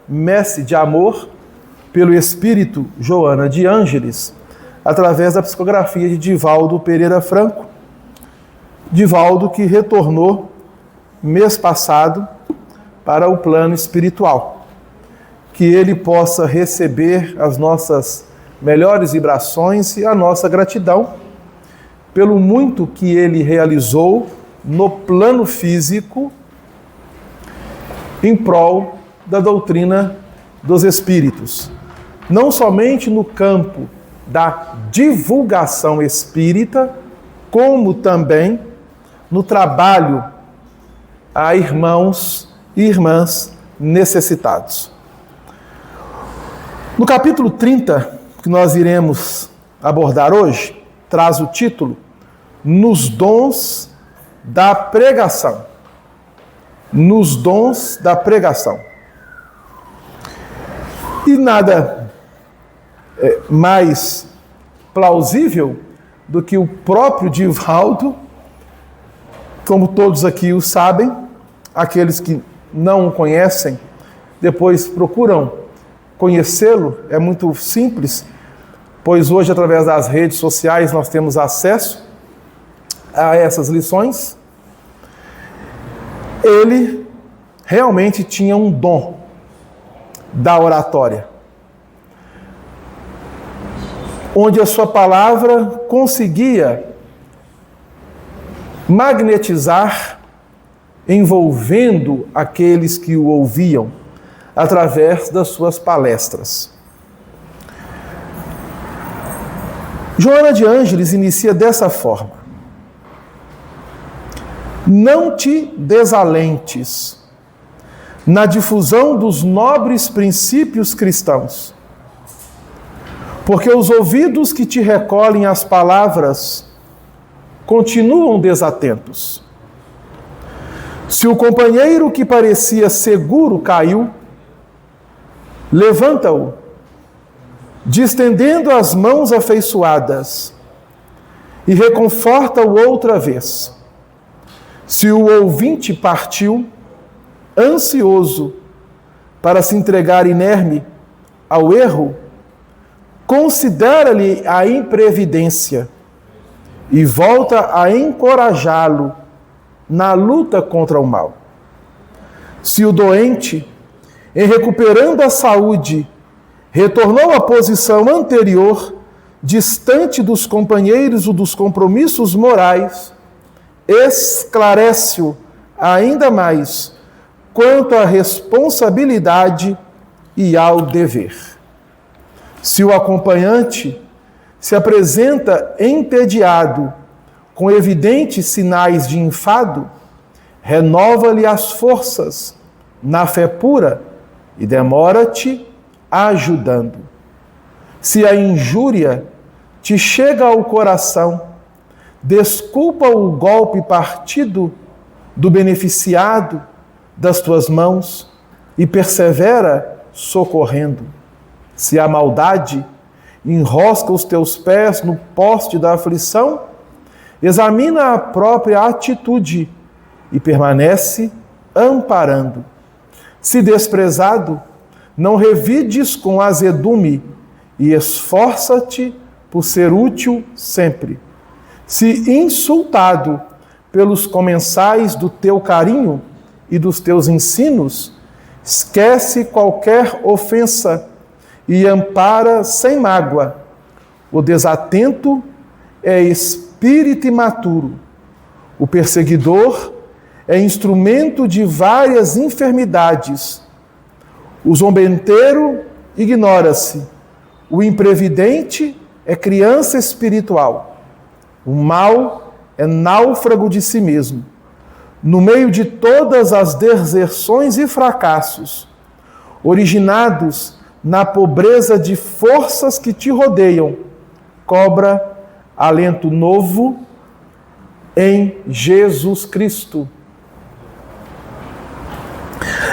Messe de Amor, pelo espírito Joana de Ângeles, através da psicografia de Divaldo Pereira Franco. Divaldo que retornou mês passado para o plano espiritual. Que ele possa receber as nossas melhores vibrações e a nossa gratidão pelo muito que ele realizou no plano físico em prol da doutrina dos espíritos. Não somente no campo da divulgação espírita, como também no trabalho a irmãos e irmãs necessitados. No capítulo 30, que nós iremos abordar hoje, traz o título Nos Dons da Pregação. Nos Dons da Pregação. E nada mais plausível do que o próprio Divaldo, como todos aqui o sabem, aqueles que não o conhecem, depois procuram conhecê-lo, é muito simples, pois hoje, através das redes sociais, nós temos acesso a essas lições. Ele realmente tinha um dom da oratória, onde a sua palavra conseguia magnetizar, envolvendo aqueles que o ouviam através das suas palestras. Joana de Ângeles inicia dessa forma: não te desalentes na difusão dos nobres princípios cristãos, porque os ouvidos que te recolhem as palavras continuam desatentos. Se o companheiro que parecia seguro caiu, levanta-o, distendendo as mãos afeiçoadas, e reconforta-o outra vez. Se o ouvinte partiu, ansioso para se entregar inerme ao erro, considera-lhe a imprevidência e volta a encorajá-lo na luta contra o mal. Se o doente, em recuperando a saúde, retornou à posição anterior, distante dos companheiros ou dos compromissos morais, esclarece-o ainda mais quanto à responsabilidade e ao dever. Se o acompanhante se apresenta entediado, com evidentes sinais de enfado, renova-lhe as forças na fé pura e demora-te ajudando. Se a injúria te chega ao coração, desculpa o golpe partido do beneficiado das tuas mãos e persevera socorrendo. Se a maldade enrosca os teus pés no poste da aflição, examina a própria atitude e permanece amparando. Se desprezado, não revides com azedume e esforça-te por ser útil sempre. Se insultado pelos comensais do teu carinho e dos teus ensinos, esquece qualquer ofensa e ampara sem mágoa. O desatento é espírito imaturo. O perseguidor é instrumento de várias enfermidades. O zombeteiro ignora-se. O imprevidente é criança espiritual. O mal é náufrago de si mesmo. No meio de todas as deserções e fracassos, originados na pobreza de forças que te rodeiam, cobra alento novo em Jesus Cristo.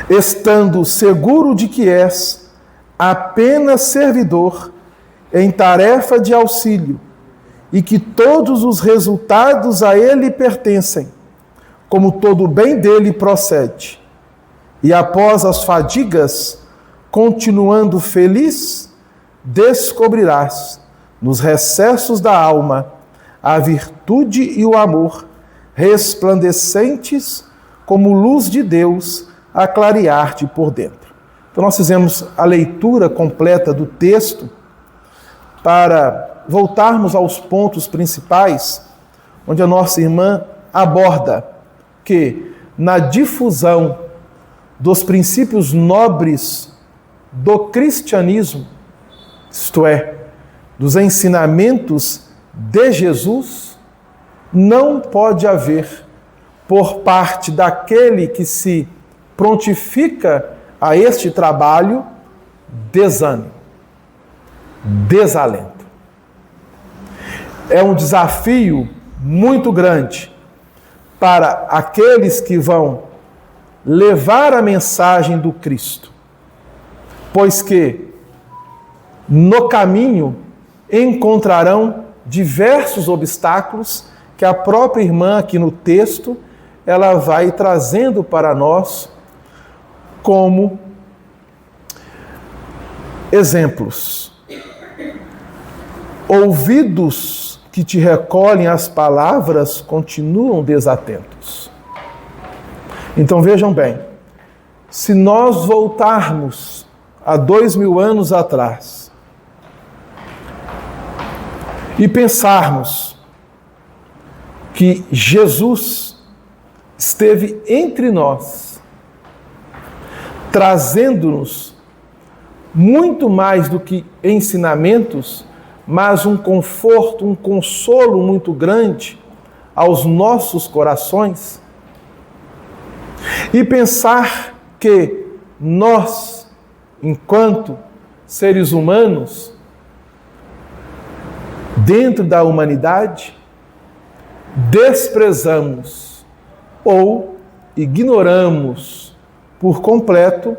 Estando seguro de que és apenas servidor em tarefa de auxílio e que todos os resultados a ele pertencem, como todo o bem dele procede. E após as fadigas, continuando feliz, descobrirás nos recessos da alma a virtude e o amor, resplandecentes como luz de Deus a clarear-te por dentro. Então nós fizemos a leitura completa do texto para voltarmos aos pontos principais, onde a nossa irmã aborda que na difusão dos princípios nobres do cristianismo, isto é, dos ensinamentos de Jesus, não pode haver, por parte daquele que se prontifica a este trabalho, desânimo, desalento. É um desafio muito grande para aqueles que vão levar a mensagem do Cristo, pois que no caminho encontrarão diversos obstáculos que a própria irmã aqui no texto ela vai trazendo para nós como exemplos. Ouvidos que te recolhem as palavras continuam desatentos. Então vejam bem, se nós voltarmos a 2000 anos atrás e pensarmos que Jesus esteve entre nós, trazendo-nos muito mais do que ensinamentos, mas um conforto, um consolo muito grande aos nossos corações, e pensar que nós, enquanto seres humanos, dentro da humanidade, desprezamos ou ignoramos por completo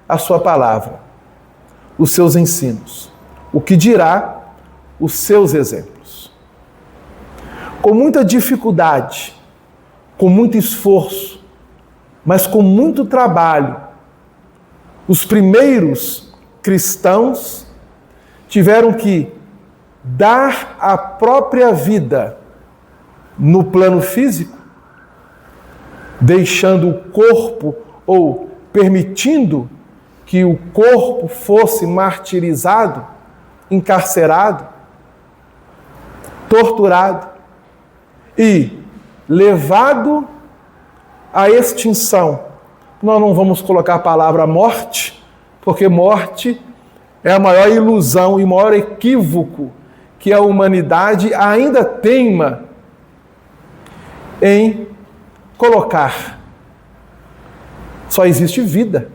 a sua palavra, os seus ensinos, o que dirá os seus exemplos. Com muita dificuldade, com muito esforço, mas com muito trabalho, os primeiros cristãos tiveram que dar a própria vida no plano físico, deixando o corpo ou permitindo que o corpo fosse martirizado, encarcerado, torturado e levado à extinção. Nós não vamos colocar a palavra morte, porque morte é a maior ilusão e maior equívoco que a humanidade ainda teima em colocar. Só existe vida.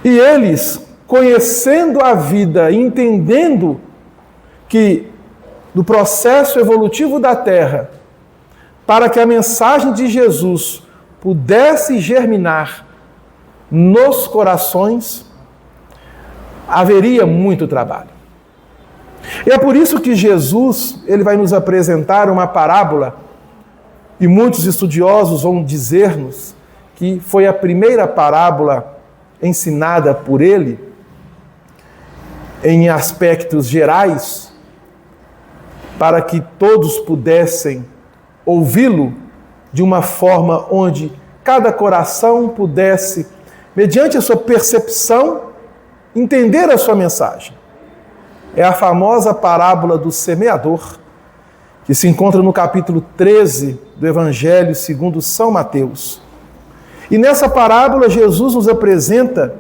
E eles, conhecendo a vida, entendendo que no processo evolutivo da Terra, para que a mensagem de Jesus pudesse germinar nos corações, haveria muito trabalho. E é por isso que Jesus ele vai nos apresentar uma parábola, e muitos estudiosos vão dizer-nos que foi a primeira parábola ensinada por ele, em aspectos gerais, para que todos pudessem ouvi-lo de uma forma onde cada coração pudesse, mediante a sua percepção, entender a sua mensagem. É a famosa parábola do semeador, que se encontra no capítulo 13 do Evangelho segundo São Mateus. E nessa parábola, Jesus nos apresenta,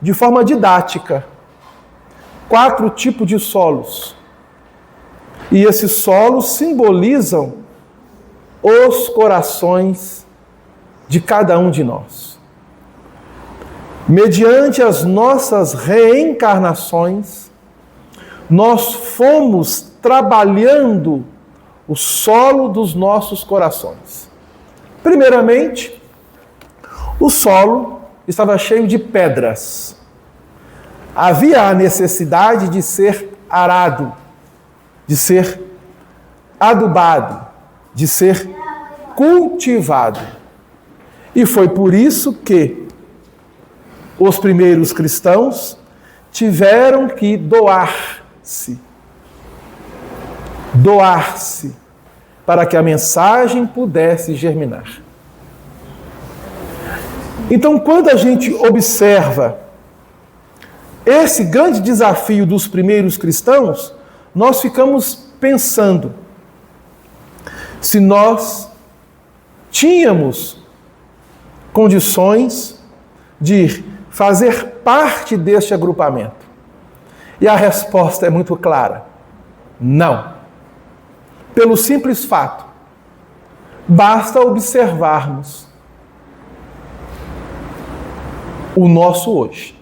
de forma didática, 4 tipos de solos. E esses solos simbolizam os corações de cada um de nós. Mediante as nossas reencarnações, nós fomos trabalhando o solo dos nossos corações. Primeiramente, o solo estava cheio de pedras. Havia a necessidade de ser arado, de ser adubado, de ser cultivado. E foi por isso que os primeiros cristãos tiveram que doar-se para que a mensagem pudesse germinar. Então, quando a gente observa esse grande desafio dos primeiros cristãos, nós ficamos pensando se nós tínhamos condições de fazer parte deste agrupamento. E a resposta é muito clara: não. Pelo simples fato, basta observarmos o nosso hoje.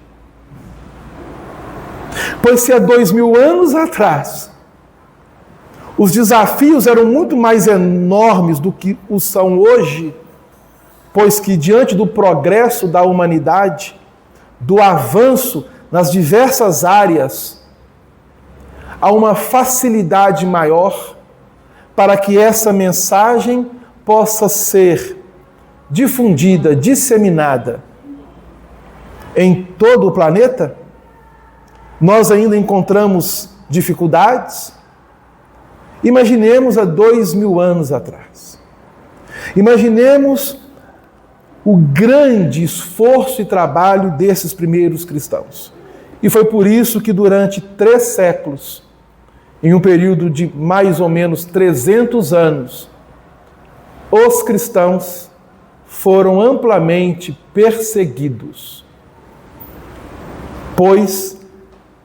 Pois se há 2000 anos atrás os desafios eram muito mais enormes do que os são hoje, pois que diante do progresso da humanidade, do avanço nas diversas áreas, há uma facilidade maior para que essa mensagem possa ser difundida, disseminada em todo o planeta. Nós ainda encontramos dificuldades. Imaginemos há 2000 anos atrás. Imaginemos o grande esforço e trabalho desses primeiros cristãos. E foi por isso que durante 3 séculos, em um período de mais ou menos 300 anos, os cristãos foram amplamente perseguidos, pois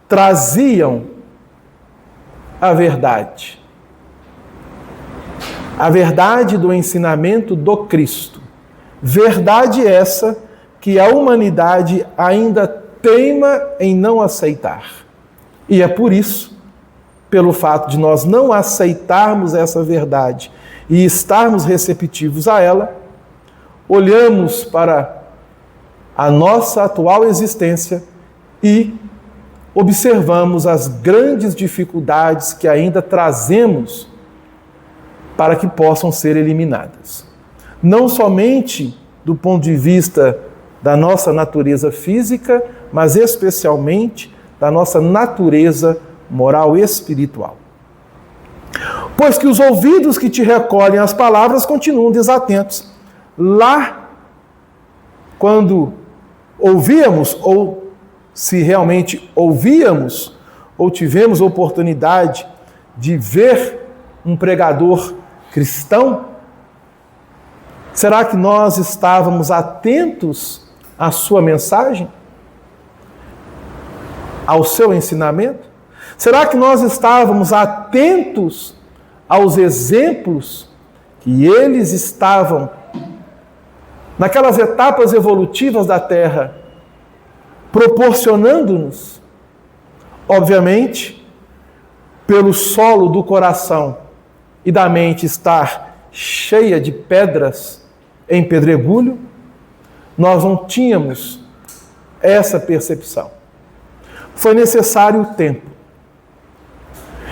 traziam a verdade do ensinamento do Cristo. Verdade essa que a humanidade ainda teima em não aceitar. E é por isso, pelo fato de nós não aceitarmos essa verdade e estarmos receptivos a ela, olhamos para a nossa atual existência e observamos as grandes dificuldades que ainda trazemos para que possam ser eliminadas. Não somente do ponto de vista da nossa natureza física, mas especialmente da nossa natureza moral e espiritual. Pois que os ouvidos que te recolhem as palavras continuam desatentos. Lá, quando ouvíamos, ou se realmente ouvíamos, ou tivemos oportunidade de ver um pregador cristão, será que nós estávamos atentos à sua mensagem? Ao seu ensinamento? Será que nós estávamos atentos aos exemplos que eles estavam, naquelas etapas evolutivas da Terra, proporcionando-nos? Obviamente, pelo solo do coração e da mente estar cheia de pedras em pedregulho, nós não tínhamos essa percepção. Foi necessário o tempo.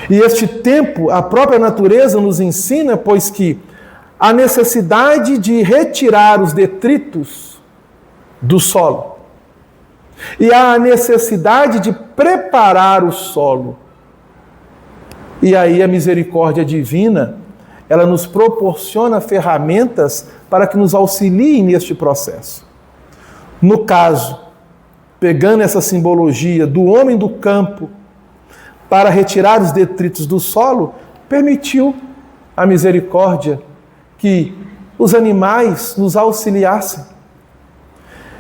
E este tempo, a própria natureza nos ensina, pois que a necessidade de retirar os detritos do solo e a necessidade de preparar o solo. E aí a misericórdia divina, ela nos proporciona ferramentas para que nos auxiliem neste processo. No caso, pegando essa simbologia do homem do campo para retirar os detritos do solo, permitiu a misericórdia que os animais nos auxiliassem.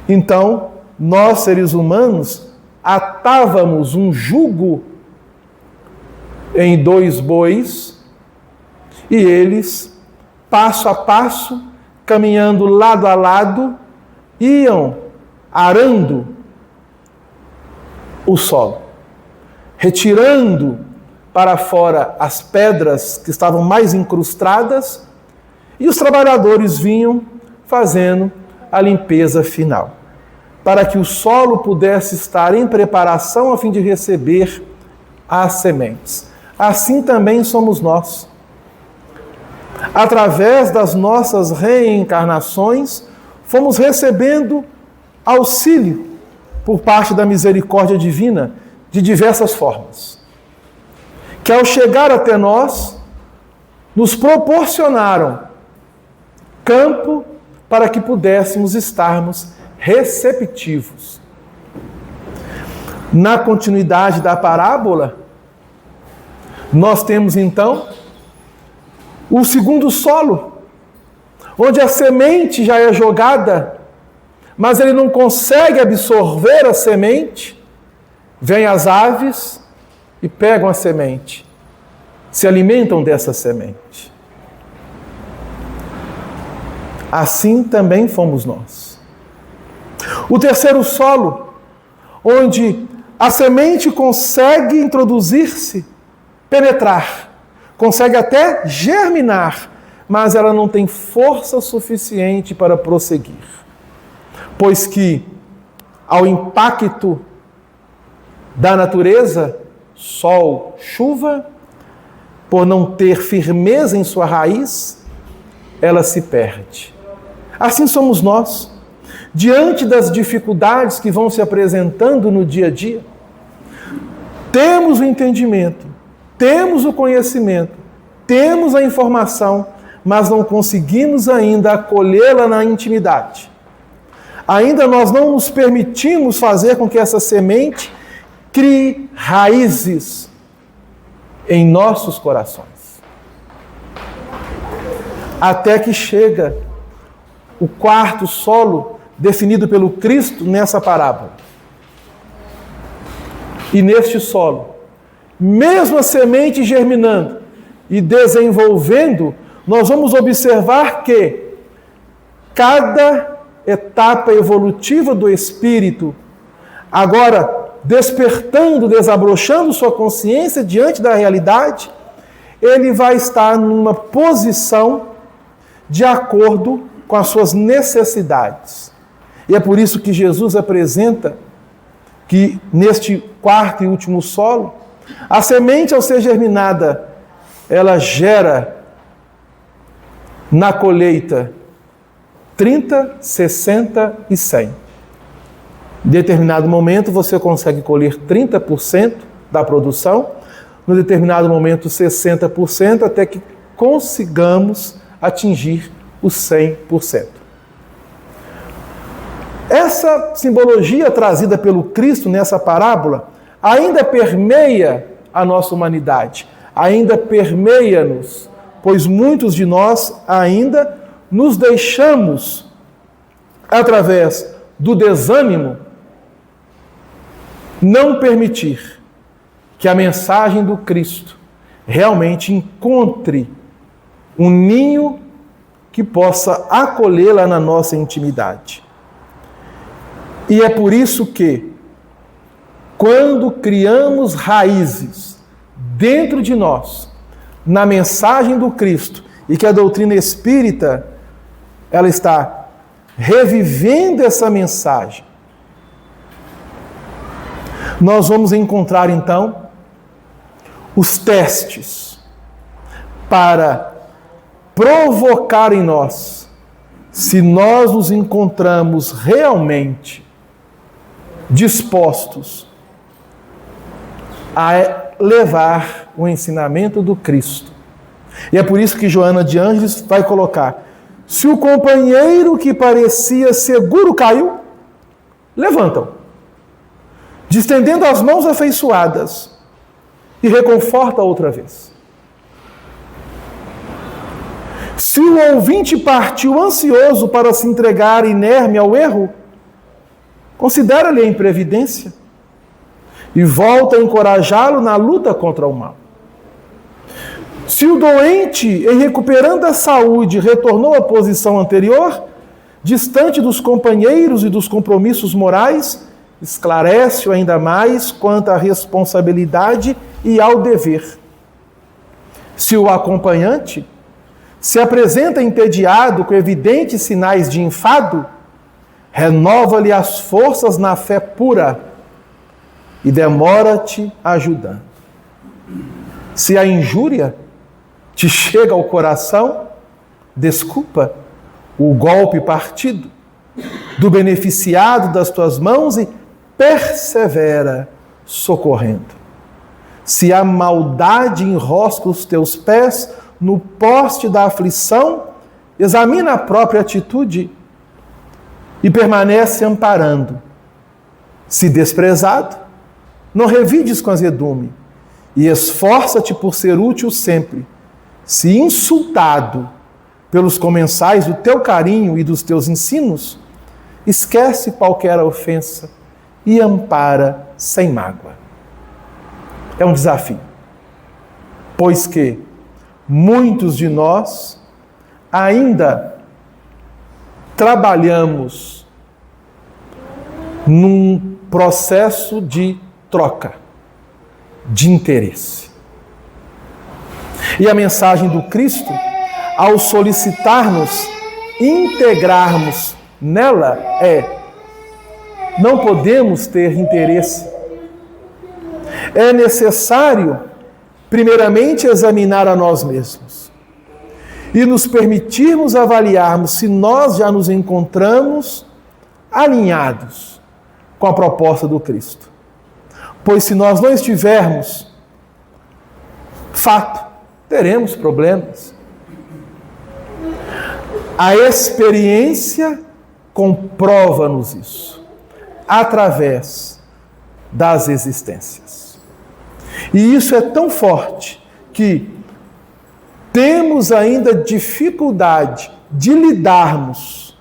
Então, nós, seres humanos, atávamos um jugo em 2 bois e eles, passo a passo, caminhando lado a lado, iam arando o solo, retirando para fora as pedras que estavam mais incrustadas, e os trabalhadores vinham fazendo a limpeza final, para que o solo pudesse estar em preparação a fim de receber as sementes. Assim também somos nós. Através das nossas reencarnações, fomos recebendo auxílio por parte da misericórdia divina de diversas formas, que ao chegar até nós, nos proporcionaram campo para que pudéssemos estarmos receptivos. Na continuidade da parábola, nós temos então o segundo solo, onde a semente já é jogada, mas ele não consegue absorver a semente. Vêm as aves e pegam a semente, se alimentam dessa semente. Assim também fomos nós. O terceiro solo, onde a semente consegue introduzir-se, penetrar, consegue até germinar, mas ela não tem força suficiente para prosseguir. Pois que, ao impacto da natureza, sol, chuva, por não ter firmeza em sua raiz, ela se perde. Assim somos nós, diante das dificuldades que vão se apresentando no dia a dia. Temos o entendimento, temos o conhecimento, temos a informação, mas não conseguimos ainda acolhê-la na intimidade. Ainda nós não nos permitimos fazer com que essa semente crie raízes em nossos corações. Até que chega o quarto solo definido pelo Cristo nessa parábola. E neste solo, mesmo a semente germinando e desenvolvendo, nós vamos observar que cada etapa evolutiva do espírito, agora despertando, desabrochando sua consciência diante da realidade, ele vai estar numa posição de acordo com as suas necessidades. E é por isso que Jesus apresenta que neste quarto e último solo, a semente, ao ser germinada, ela gera na colheita 30, 60 e 100. Em determinado momento você consegue colher 30% da produção, no determinado momento 60%, até que consigamos atingir os 100%. Essa simbologia trazida pelo Cristo nessa parábola ainda permeia a nossa humanidade, ainda permeia-nos, pois muitos de nós ainda nos deixamos, através do desânimo, não permitir que a mensagem do Cristo realmente encontre um ninho que possa acolhê-la na nossa intimidade. E é por isso que, quando criamos raízes dentro de nós, na mensagem do Cristo, e que a doutrina espírita, ela está revivendo essa mensagem, nós vamos encontrar então os testes para provocar em nós se nós nos encontramos realmente dispostos a levar o ensinamento do Cristo. E é por isso que Joana de Ângeles vai colocar: se o companheiro que parecia seguro caiu, levanta-o, distendendo as mãos afeiçoadas, e reconforta outra vez. Se o ouvinte partiu ansioso para se entregar inerme ao erro, considera-lhe a imprevidência e volta a encorajá-lo na luta contra o mal. Se o doente, em recuperando a saúde, retornou à posição anterior, distante dos companheiros e dos compromissos morais, esclarece-o ainda mais quanto à responsabilidade e ao dever. Se o acompanhante se apresenta entediado com evidentes sinais de enfado, renova-lhe as forças na fé pura e demora-te ajudando. Se a injúria te chega ao coração, desculpa o golpe partido do beneficiado das tuas mãos e persevera socorrendo. Se a maldade enrosca os teus pés no poste da aflição, examina a própria atitude e permanece amparando. Se desprezado, não revides com azedume e esforça-te por ser útil sempre. Se insultado pelos comensais do teu carinho e dos teus ensinos, esquece qualquer ofensa e ampara sem mágoa. É um desafio, pois que muitos de nós ainda trabalhamos num processo de troca, de interesse. E a mensagem do Cristo, ao solicitar-nos integrarmos nela, não podemos ter interesse. É necessário, primeiramente, examinar a nós mesmos e nos permitirmos avaliarmos se nós já nos encontramos alinhados com a proposta do Cristo. Pois se nós não estivermos, fato, teremos problemas. A experiência comprova-nos isso, através das existências. E isso é tão forte que temos ainda dificuldade de lidarmos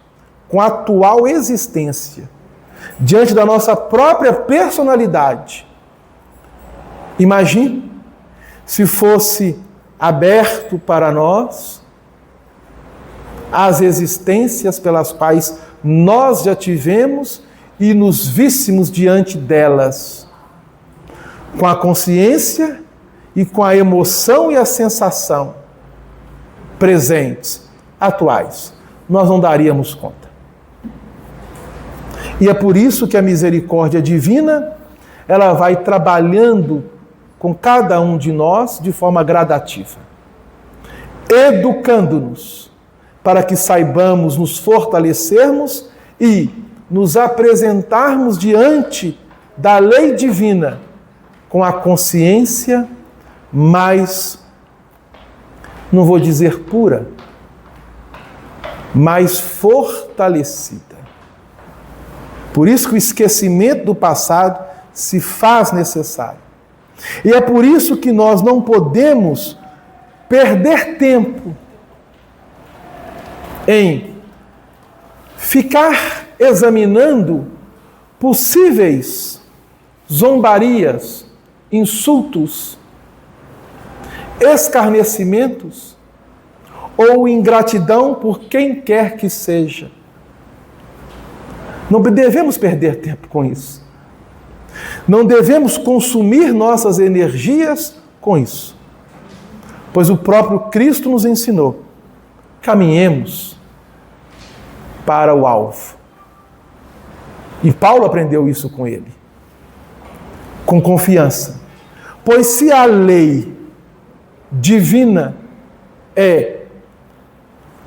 com a atual existência diante da nossa própria personalidade. Imagine se fosse aberto para nós as existências pelas quais nós já tivemos e nos víssemos diante delas, com a consciência e com a emoção e a sensação presentes, atuais. Nós não daríamos conta. E é por isso que a misericórdia divina, ela vai trabalhando com cada um de nós de forma gradativa, educando-nos para que saibamos nos fortalecermos e nos apresentarmos diante da lei divina com a consciência mais, não vou dizer pura, mais fortalecida. Por isso que o esquecimento do passado se faz necessário. E é por isso que nós não podemos perder tempo em ficar examinando possíveis zombarias, insultos, escarnecimentos ou ingratidão por quem quer que seja. Não devemos perder tempo com isso. Não devemos consumir nossas energias com isso. Pois o próprio Cristo nos ensinou: caminhemos para o alvo. E Paulo aprendeu isso com ele, com confiança. Pois se a lei divina é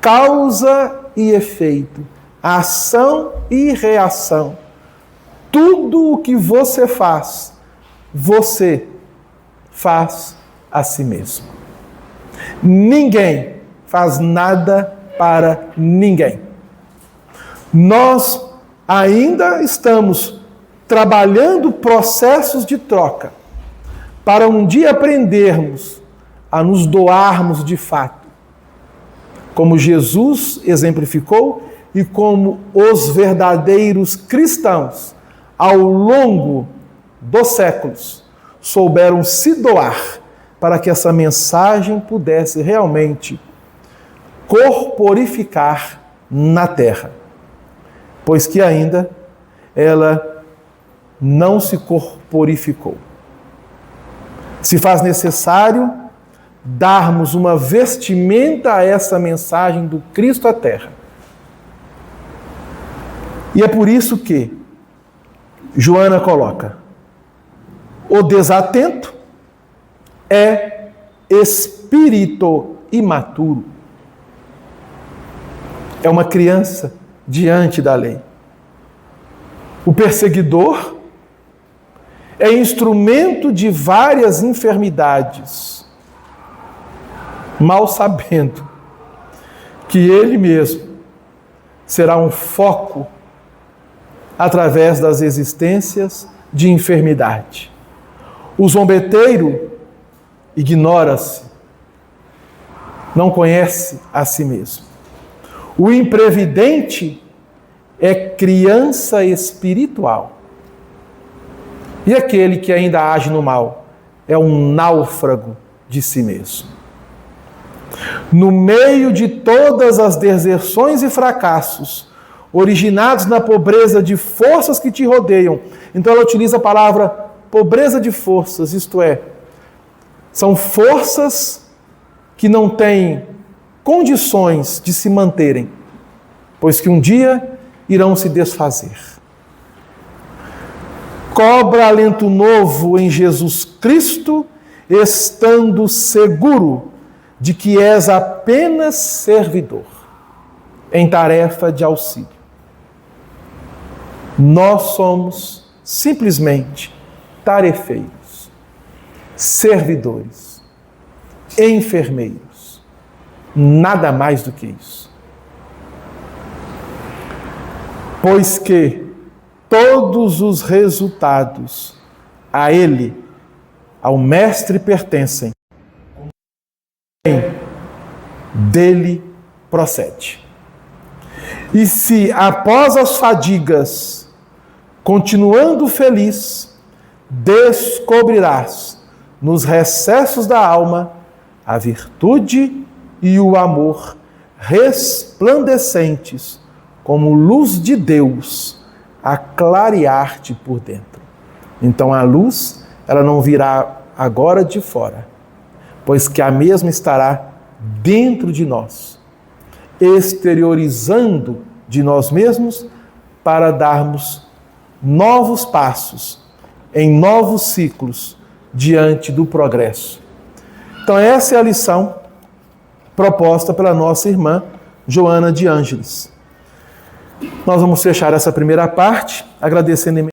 causa e efeito, ação e reação, tudo o que você faz a si mesmo. Ninguém faz nada para ninguém. Nós ainda estamos trabalhando processos de troca para um dia aprendermos a nos doarmos de fato, como Jesus exemplificou e como os verdadeiros cristãos, ao longo dos séculos, souberam se doar para que essa mensagem pudesse realmente corporificar na terra, pois que ainda ela não se corporificou. Se faz necessário darmos uma vestimenta a essa mensagem do Cristo à terra. E é por isso que Joana coloca: o desatento é espírito imaturo. É uma criança diante da lei. O perseguidor é instrumento de várias enfermidades, mal sabendo que ele mesmo será um foco através das existências de enfermidade. O zombeteiro ignora-se, não conhece a si mesmo. O imprevidente é criança espiritual. E aquele que ainda age no mal é um náufrago de si mesmo. No meio de todas as deserções e fracassos, originados na pobreza de forças que te rodeiam, então ela utiliza a palavra pobreza de forças, isto é, são forças que não têm condições de se manterem, pois que um dia irão se desfazer. Cobra alento novo em Jesus Cristo, estando seguro de que és apenas servidor em tarefa de auxílio. Nós somos simplesmente tarefeiros, servidores, enfermeiros, nada mais do que isso. Pois que todos os resultados a Ele, ao Mestre, pertencem, dele procede. E se após as fadigas, continuando feliz, descobrirás nos recessos da alma a virtude e o amor resplandecentes como luz de Deus a clarear-te por dentro. Então a luz, ela não virá agora de fora, pois que a mesma estará dentro de nós, exteriorizando de nós mesmos para darmos novos passos em novos ciclos diante do progresso. Então essa é a lição proposta pela nossa irmã Joana de Ângeles. Nós vamos fechar essa primeira parte agradecendo